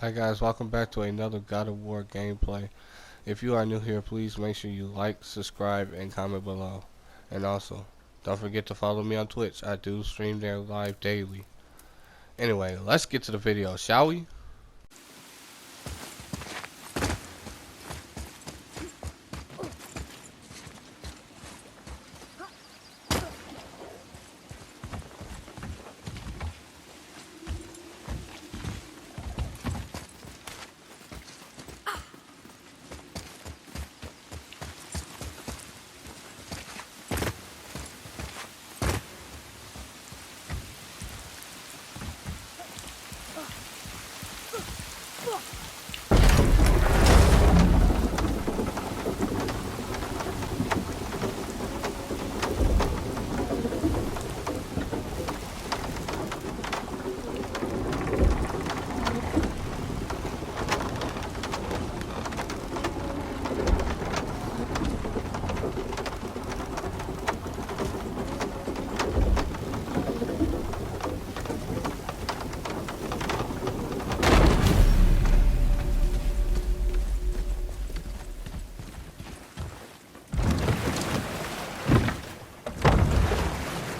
Hi guys, welcome back to another God of War gameplay. If you are new here, please make sure you like, subscribe, and comment below. And also, don't forget to follow me on Twitch. I do stream there live daily. Anyway, let's get to the video, shall we?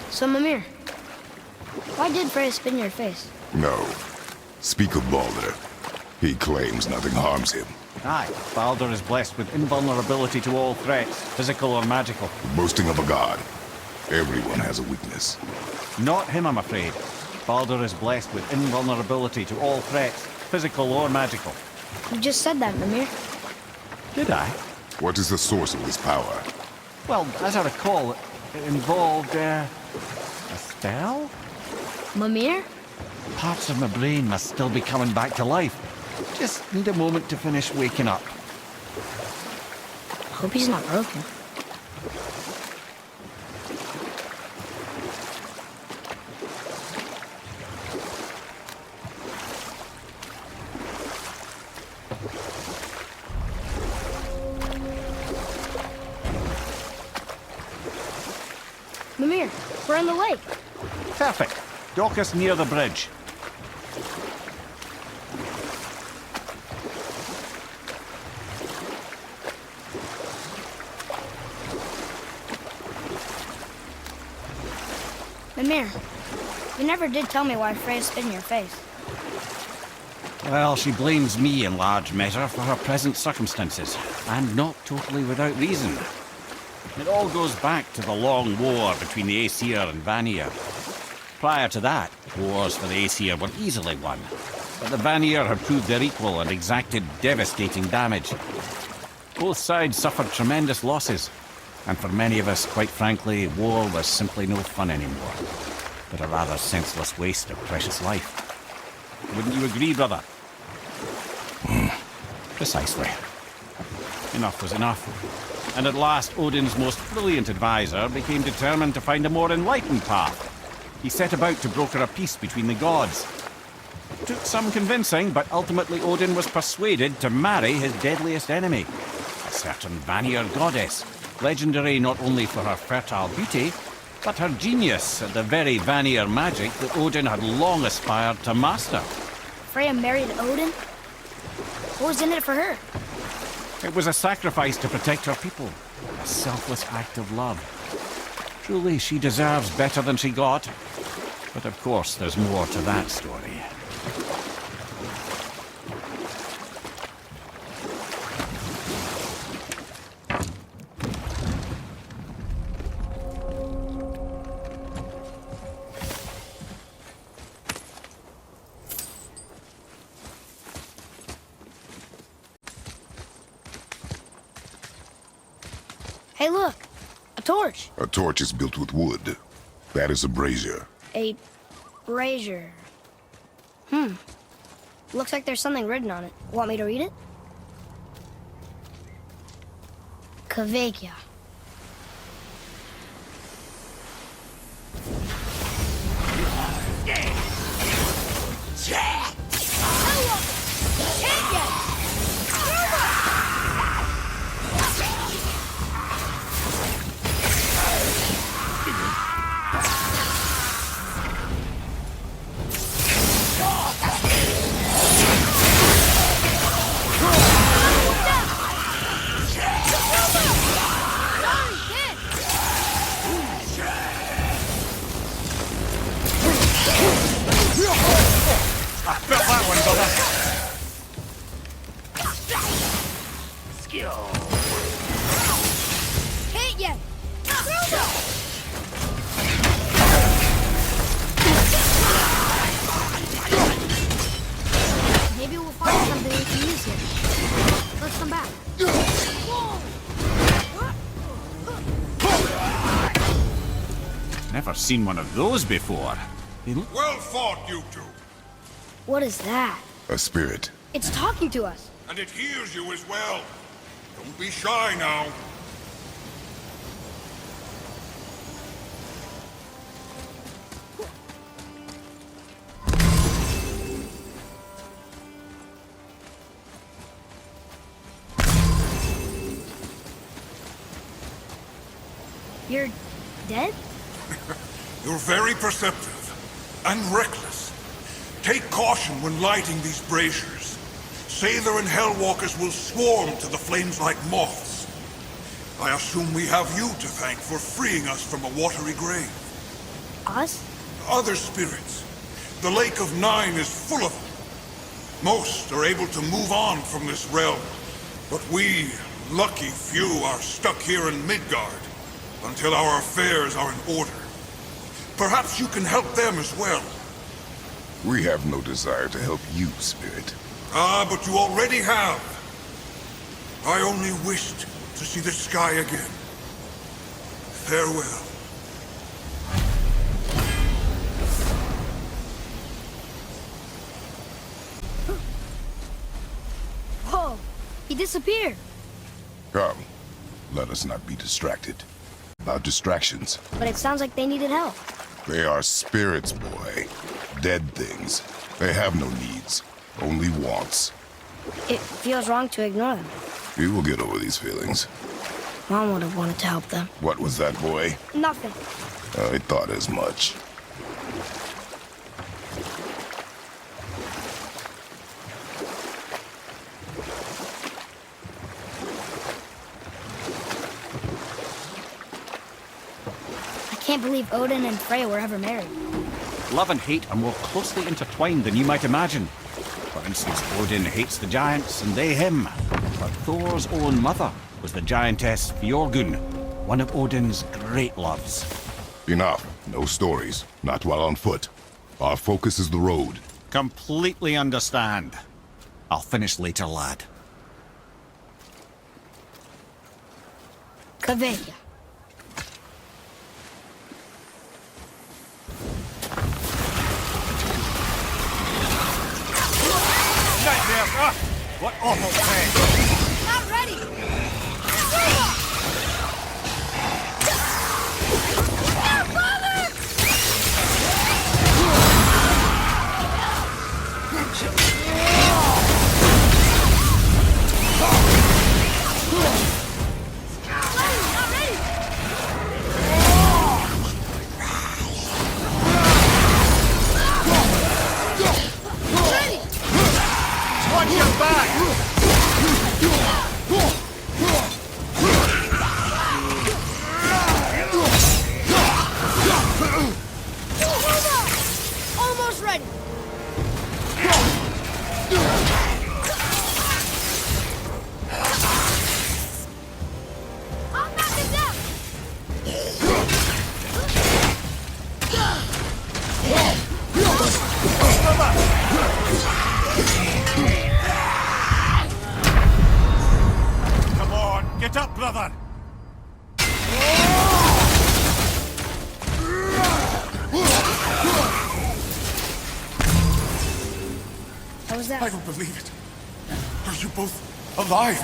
So, Mimir, why did Freya spin your face? No. Speak of Baldur. He claims nothing harms him. Aye, Baldur is blessed with invulnerability to all threats, physical or magical. Boasting of a god. Everyone has a weakness. Not him, I'm afraid. Baldur is blessed with invulnerability to all threats, physical or magical. You just said that, Mimir. Did I? What is the source of this power? Well, as I recall, it involved, a spell? Mimir? Parts of my brain must still be coming back to life. Just need a moment to finish waking up. Hope he's not broken. Mimir, we're on the lake. Perfect. Dock us near the bridge. Mimir, you never did tell me why Freya spit in your face. Well, she blames me in large measure for her present circumstances, and not totally without reason. It all goes back to the long war between the Aesir and Vanir. Prior to that, wars for the Aesir were easily won, but the Vanir had proved their equal and exacted devastating damage. Both sides suffered tremendous losses, and for many of us, quite frankly, war was simply no fun anymore, but a rather senseless waste of precious life. Wouldn't you agree, brother? Precisely. Enough was enough. And at last, Odin's most brilliant advisor became determined to find a more enlightened path. He set about to broker a peace between the gods. It took some convincing, but ultimately Odin was persuaded to marry his deadliest enemy, a certain Vanir goddess, legendary not only for her fertile beauty, but her genius at the very Vanir magic that Odin had long aspired to master. Freya married Odin? What was in it for her? It was a sacrifice to protect her people, a selfless act of love. Truly, she deserves better than she got. But of course, there's more to that story. Hey, look! A torch! A torch is built with wood. That is a brazier. A brazier. Looks like there's something written on it. Want me to read it? Kveikja. that one, brother. Hit yet! Throw them! Maybe we'll find something we can use here. Let's come back. Never seen one of those before. They look Well fought, you two. What is that? A spirit. It's talking to us. And it hears you as well. Don't be shy now. You're dead? You're very perceptive and reckless. Take caution when lighting these braziers. Sather and Hellwalkers will swarm to the flames like moths. I assume we have you to thank for freeing us from a watery grave. Us? Other spirits. The Lake of Nine is full of them. Most are able to move on from this realm, but we, lucky few, are stuck here in Midgard until our affairs are in order. Perhaps you can help them as well. We have no desire to help you, Spirit. Ah, but you already have. I only wished to see the sky again. Farewell. Whoa! He disappeared. Come, let us not be distracted. About distractions. But it sounds like they needed help. They are spirits, boy. Dead things. They have no needs, only wants. It feels wrong to ignore them. We will get over these feelings. Mom would have wanted to help them. What was that, boy? Nothing. I thought as much. I can't believe Odin and Freya were ever married. love and hate are more closely intertwined than you might imagine. For instance, Odin hates the giants and they him. But Thor's own mother was the giantess Fjorgun, one of Odin's great loves. Enough. No stories. Not while on foot. Our focus is the road. Completely understand. I'll finish later, lad. Kveja. Nightmare! Ah! What awful pain! Not ready! Watch your back! Almost ready! I'll knock him down! Come on, get up, brother! How was I that? don't believe it. Are you both alive?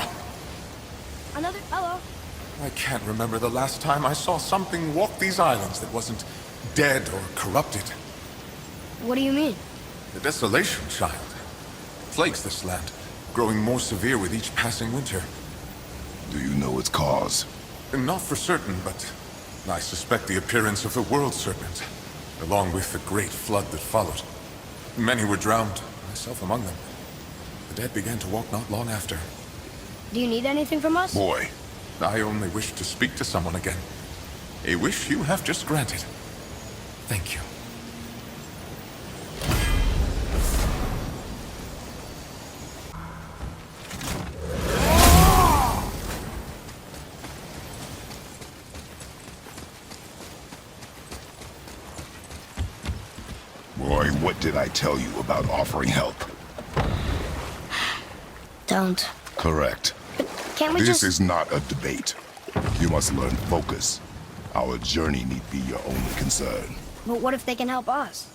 Another... Hello? I can't remember the last time I saw something walk these islands that wasn't dead or corrupted. What do you mean? The desolation, child. Plagues this land, growing more severe with each passing winter. Do you know its cause? Not for certain, but I suspect the appearance of the World Serpent, along with the great flood that followed. Many were drowned, myself among them. The dead began to walk not long after. Do you need anything from us? Boy, I only wish to speak to someone again. A wish you have just granted. Thank you. Did I tell you about offering help? Don't. Correct. Can't we This just... is not a debate. You must learn focus. Our journey need be your only concern. But what if they can help us?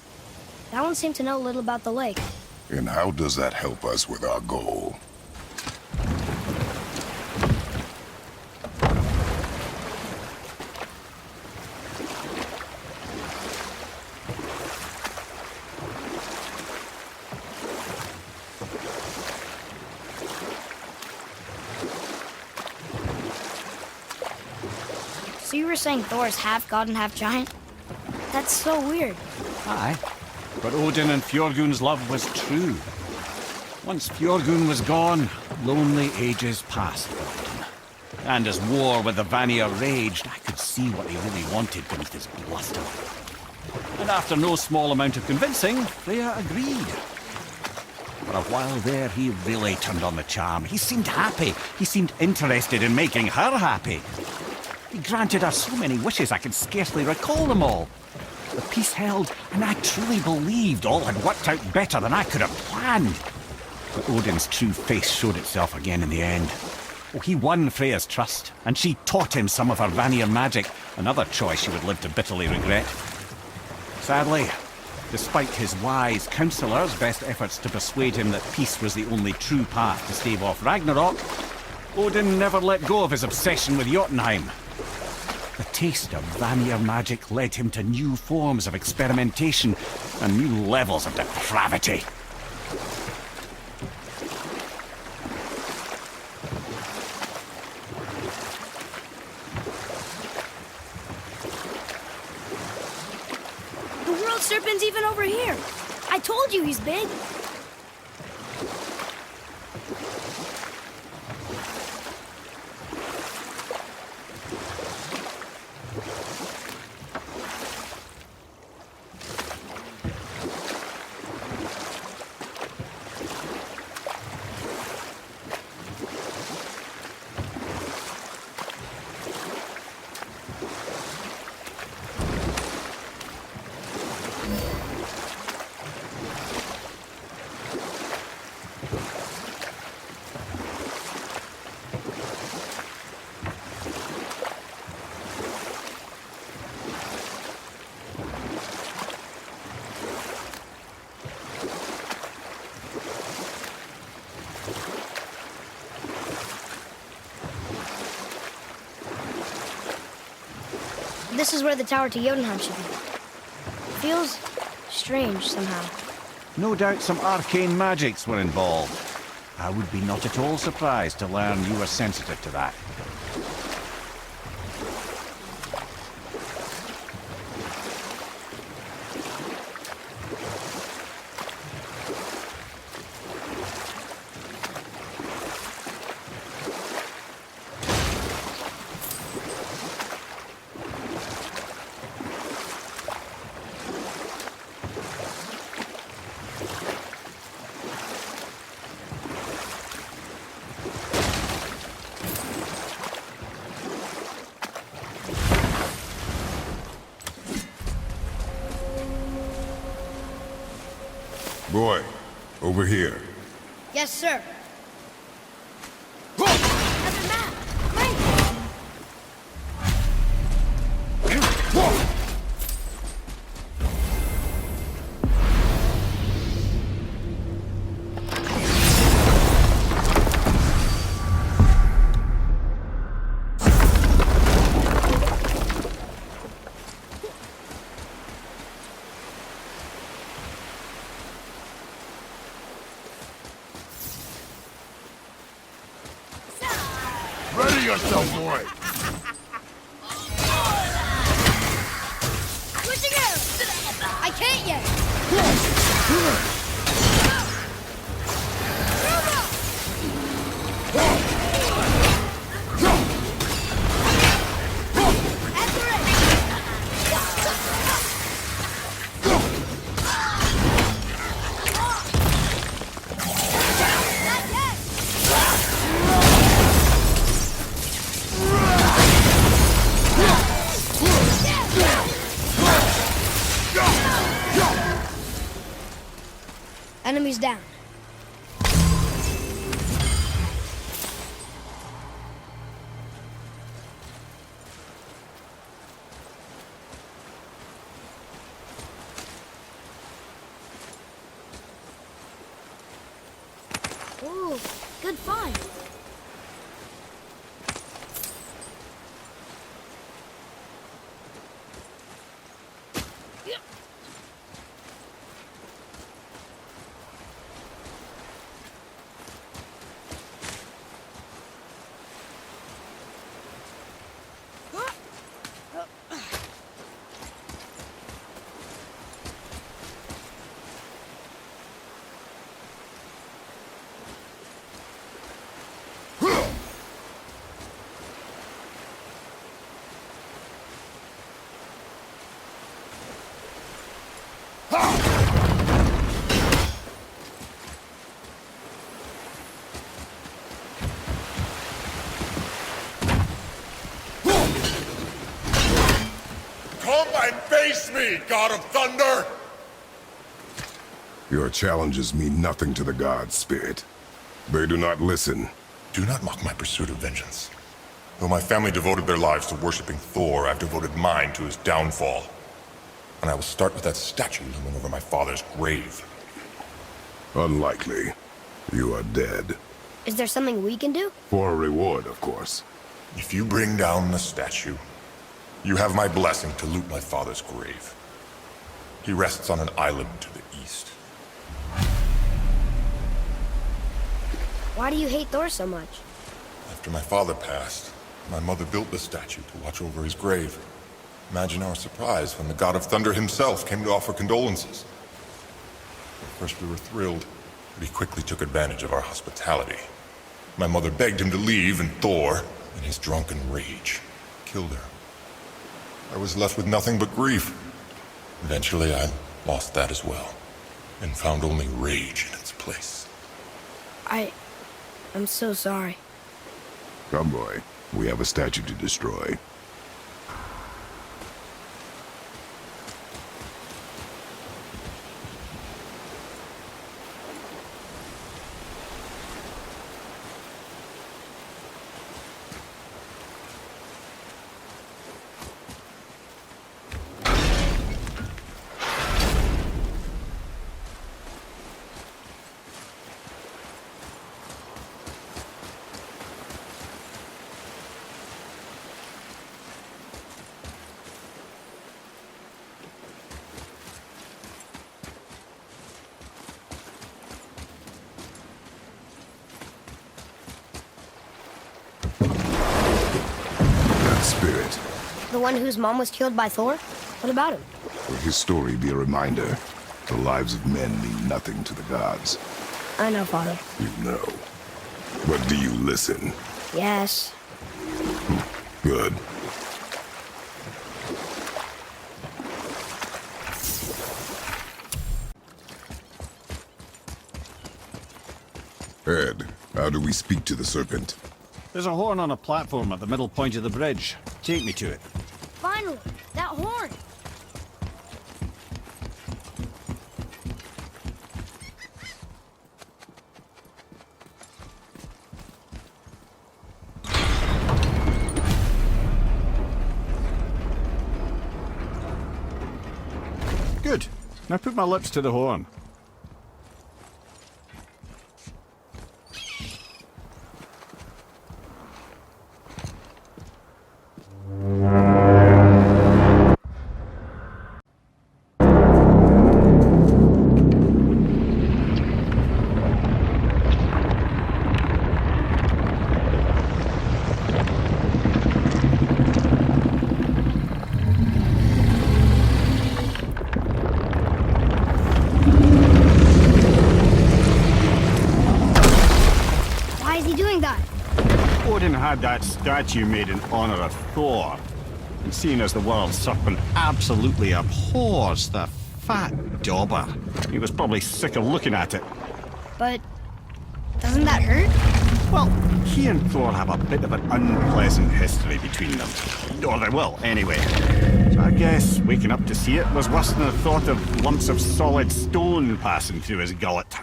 That one seemed to know little about the lake. And how does that help us with our goal? So you were saying Thor is half god and half giant? That's so weird. Aye, but Odin and Fjorgun's love was true. Once Fjorgun was gone, lonely ages passed for Odin. And as war with the Vanir raged, I could see what he really wanted beneath his bluster. And after no small amount of convincing, Freya agreed. For a while there, he really turned on the charm. He seemed happy. He seemed interested in making her happy. He granted her so many wishes I could scarcely recall them all. The peace held, and I truly believed all had worked out better than I could have planned. But Odin's true face showed itself again in the end. Oh, he won Freya's trust, and she taught him some of her Vanir magic, another choice she would live to bitterly regret. Sadly, despite his wise counselors' best efforts to persuade him that peace was the only true path to stave off Ragnarok, Odin never let go of his obsession with Jotunheim. The taste of Vanir magic led him to new forms of experimentation and new levels of depravity. The world serpent's even over here. I told you he's big. This is where the tower to Jotunheim should be. Feels strange somehow. No doubt some arcane magics were involved. I would be not at all surprised to learn you were sensitive to that. Boy, over here. Yes, sir. Another map! Great! Ready yourself, boy! Switching out! I can't yet! is down. Ooh, good find. Come and face me, God of Thunder! Your challenges mean nothing to the gods, Spirit. They do not listen. Do not mock my pursuit of vengeance. Though my family devoted their lives to worshipping Thor, I've devoted mine to his downfall. And I will start with that statue looming over my father's grave. Unlikely. You are dead. Is there something we can do? For a reward, of course. If you bring down the statue, you have my blessing to loot my father's grave. He rests on an island to the east. Why do you hate Thor so much? After my father passed, my mother built the statue to watch over his grave. Imagine our surprise when the God of Thunder himself came to offer condolences. At first we were thrilled, but he quickly took advantage of our hospitality. My mother begged him to leave, and Thor, in his drunken rage, killed her. I was left with nothing but grief. Eventually I lost that as well, and found only rage in its place. I'm so sorry. Come, boy. We have a statue to destroy. Spirit. The one whose mom was killed by Thor? What about him? Will his story be a reminder? The lives of men mean nothing to the gods. I know, Father. You know. But do you listen? Yes. Good. Ed, how do we speak to the serpent? There's a horn on a platform at the middle point of the bridge. Take me to it. Finally! That horn! Good. Now put my lips to the horn. Odin had that statue made in honor of Thor. And seeing as the world serpent absolutely abhors the fat dauber, he was probably sick of looking at it. But doesn't that hurt? Well, he and Thor have a bit of an unpleasant history between them. Or they will, anyway. So I guess waking up to see it was worse than the thought of lumps of solid stone passing through his gullet.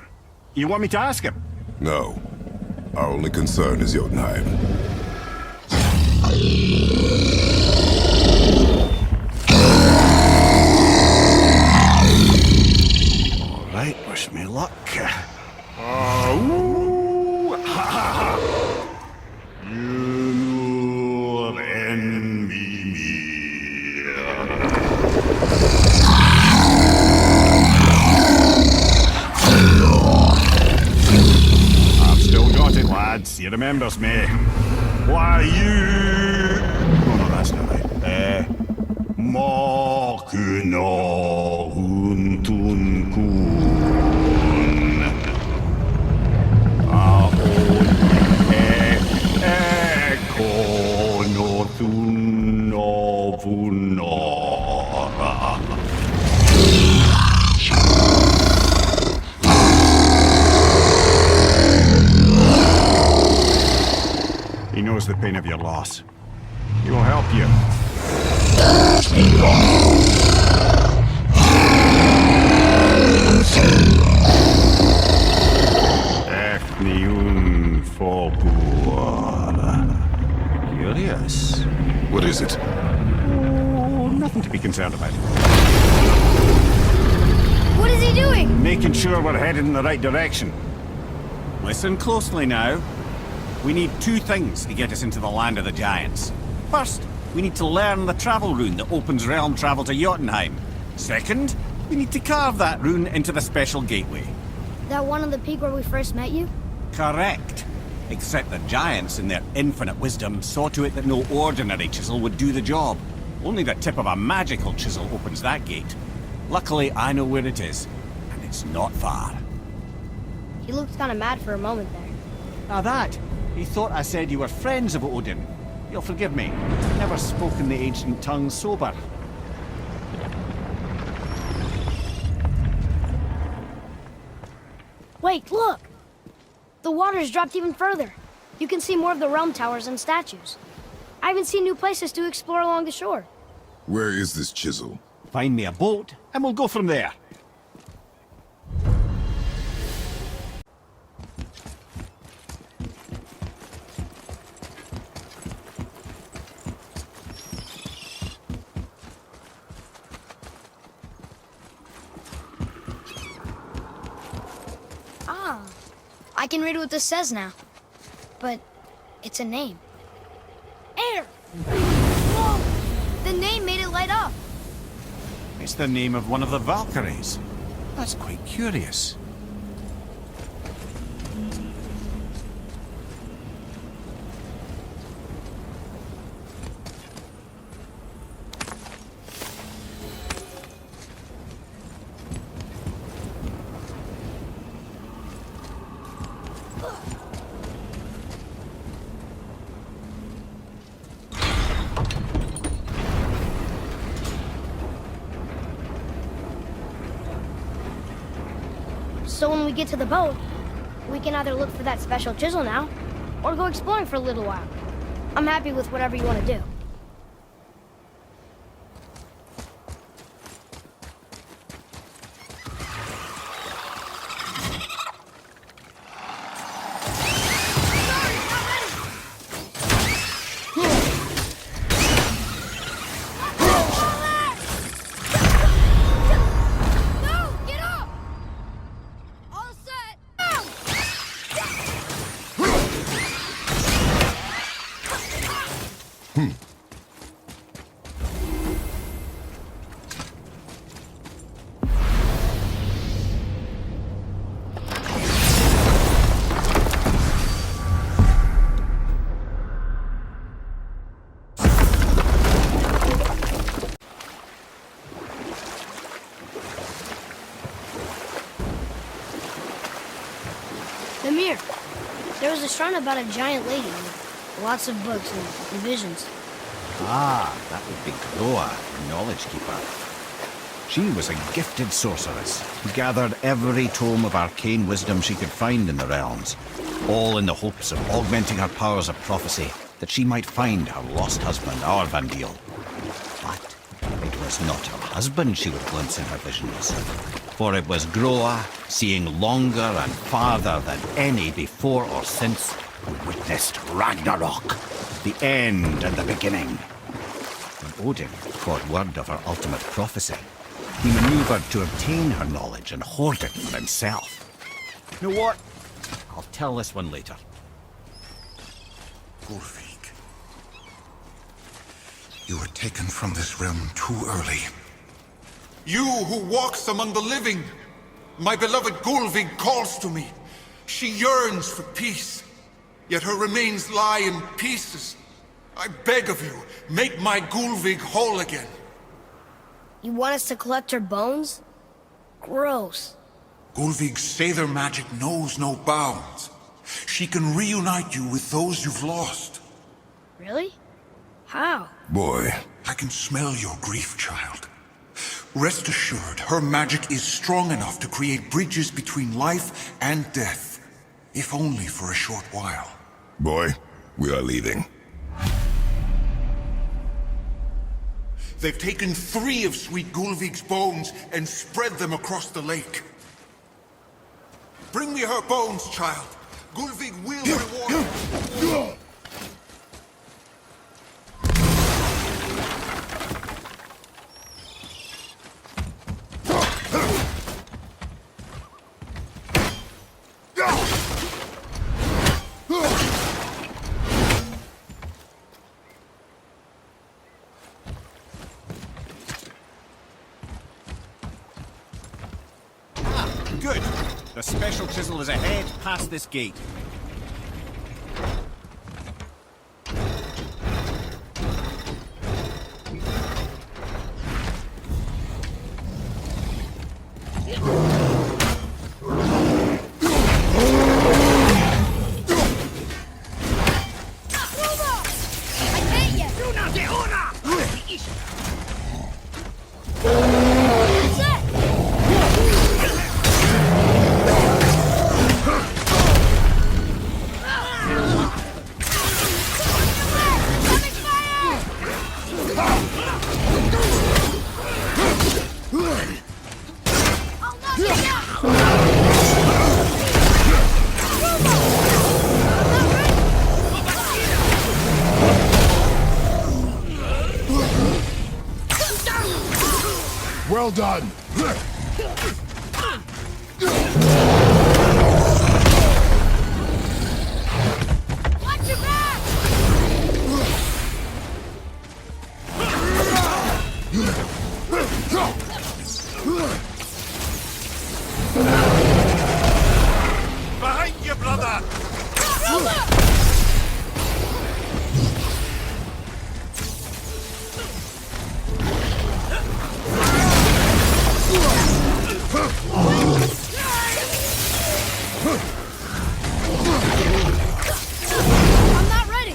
You want me to ask him? No. Our only concern is Jotunheim. All right, wish me luck. Ooh, ha, ha, ha. You'll envy me. I've still got it, lads. He remembers me. Why, you... Oh, no, that's not right. Makuna huntun kun. Ekonotun ovunora. He knows the pain of your loss. He will help you. Ethniun Fobur. Curious. What is it? Oh, nothing to be concerned about. What is he doing? Making sure we're headed in the right direction. Listen closely now. We need two things to get us into the land of the giants. First, we need to learn the travel rune that opens realm travel to Jotunheim. Second, we need to carve that rune into the special gateway. That one on the peak where we first met you? Correct. Except the giants, in their infinite wisdom, saw to it that no ordinary chisel would do the job. Only the tip of a magical chisel opens that gate. Luckily, I know where it is, and it's not far. He looked kind of mad for a moment there. Now that, he thought I said you were friends of Odin. You'll forgive me. Never spoken the ancient tongue sober. Wait, look! The water's dropped even further. You can see more of the realm towers and statues. I even see new places to explore along the shore. Where is this chisel? Find me a boat, and we'll go from there. I can read what this says now. But it's a name. Air! Whoa! The name made it light up. It's the name of one of the Valkyries. That's quite curious. So when we get to the boat, we can either look for that special chisel now, or go exploring for a little while. I'm happy with whatever you want to do. Mimir, there was a shrine about a giant lady with lots of books and visions. Ah, that would be Groa, the Knowledge Keeper. She was a gifted sorceress who gathered every tome of arcane wisdom she could find in the realms, all in the hopes of augmenting her powers of prophecy, that she might find her lost husband, Aurvandil. But it was not her husband she would glimpse in her visions. For it was Groa, seeing longer and farther than any before or since, who witnessed Ragnarok, the end and the beginning. When Odin caught word of her ultimate prophecy, he maneuvered to obtain her knowledge and hoard it for himself. You know what? I'll tell this one later. Gullveig, you were taken from this realm too early. You who walks among the living! My beloved Gullveig calls to me. She yearns for peace, yet her remains lie in pieces. I beg of you, make my Gullveig whole again. You want us to collect her bones? Gross. Gullveig's Seidr magic knows no bounds. She can reunite you with those you've lost. Really? How? Boy, I can smell your grief, child. Rest assured, her magic is strong enough to create bridges between life and death, if only for a short while. boy, we are leaving. They've taken 3 of Sweet Gullveig's bones and spread them across the lake. Bring me her bones, child. Gullveig will reward you. Good. The special chisel is ahead, past this gate. Well done! Watch your back! Behind you, brother! I'm not ready!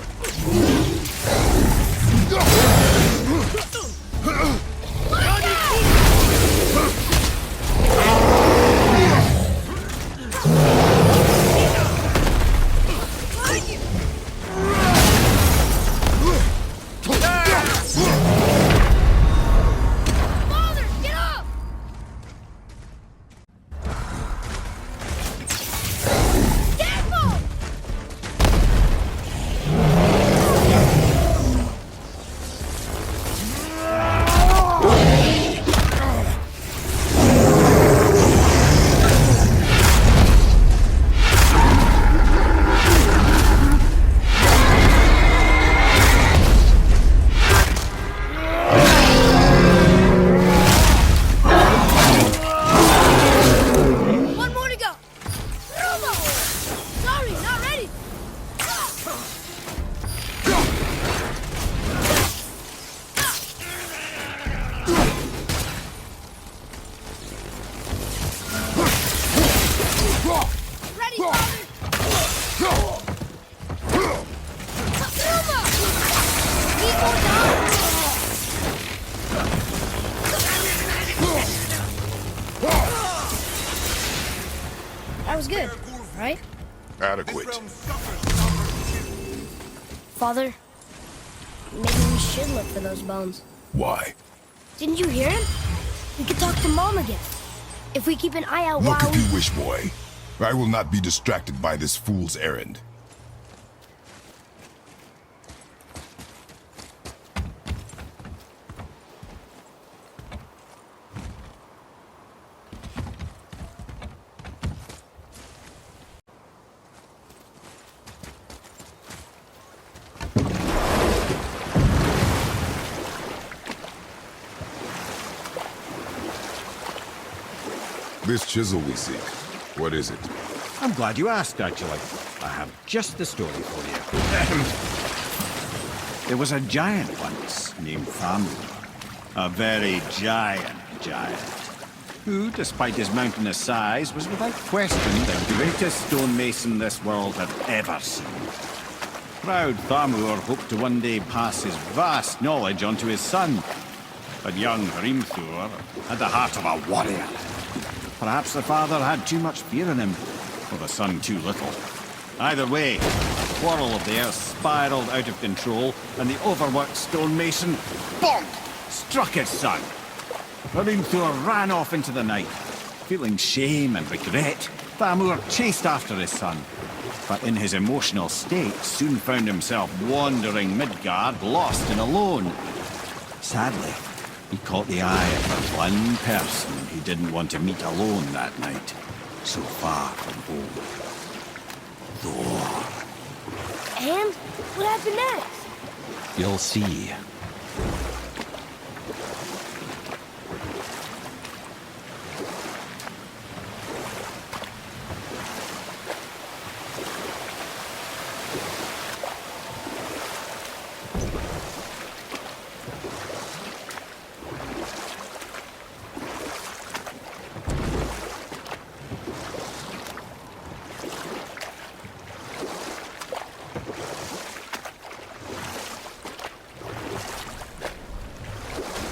Father, get up! Careful! One more to go. Rumo! Sorry, not ready. Ready, father. Rumo! Need more time. That was good, right? Adequate. This realm suffers. Father, maybe we should look for those bones. Why? Didn't you hear him? We could talk to Mom again. If we keep an eye out Look while if you wish, boy. I will not be distracted by this fool's errand. This chisel we seek, what is it? I'm glad you asked, actually. I have just the story for you. There was a giant once named Thamur. A very giant, who, despite his mountainous size, was without question the greatest stonemason this world had ever seen. Proud Thamur hoped to one day pass his vast knowledge on to his son. But young Hrimthur had the heart of a warrior. Perhaps the father had too much fear in him, or the son too little. Either way, the quarrel of theirs spiraled out of control, and the overworked stonemason, bonk, struck his son. Hrimthur ran off into the night. Feeling shame and regret, Thamur chased after his son, but in his emotional state soon found himself wandering Midgard, lost and alone. Sadly, he caught the eye of the one person he didn't want to meet alone that night, so far from home. Thor. And what happened next? You'll see.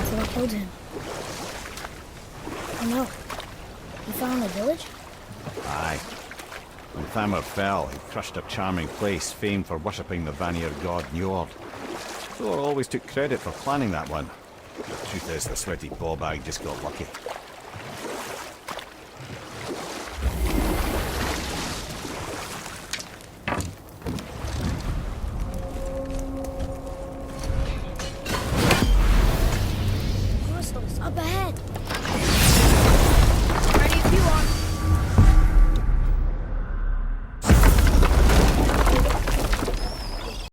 So I killed him. Oh no. You found the village? Aye. When Thamur fell, he crushed a charming place famed for worshipping the Vanir god Njord. Thor always took credit for planning that one. The truth is, the sweaty ballbag just got lucky.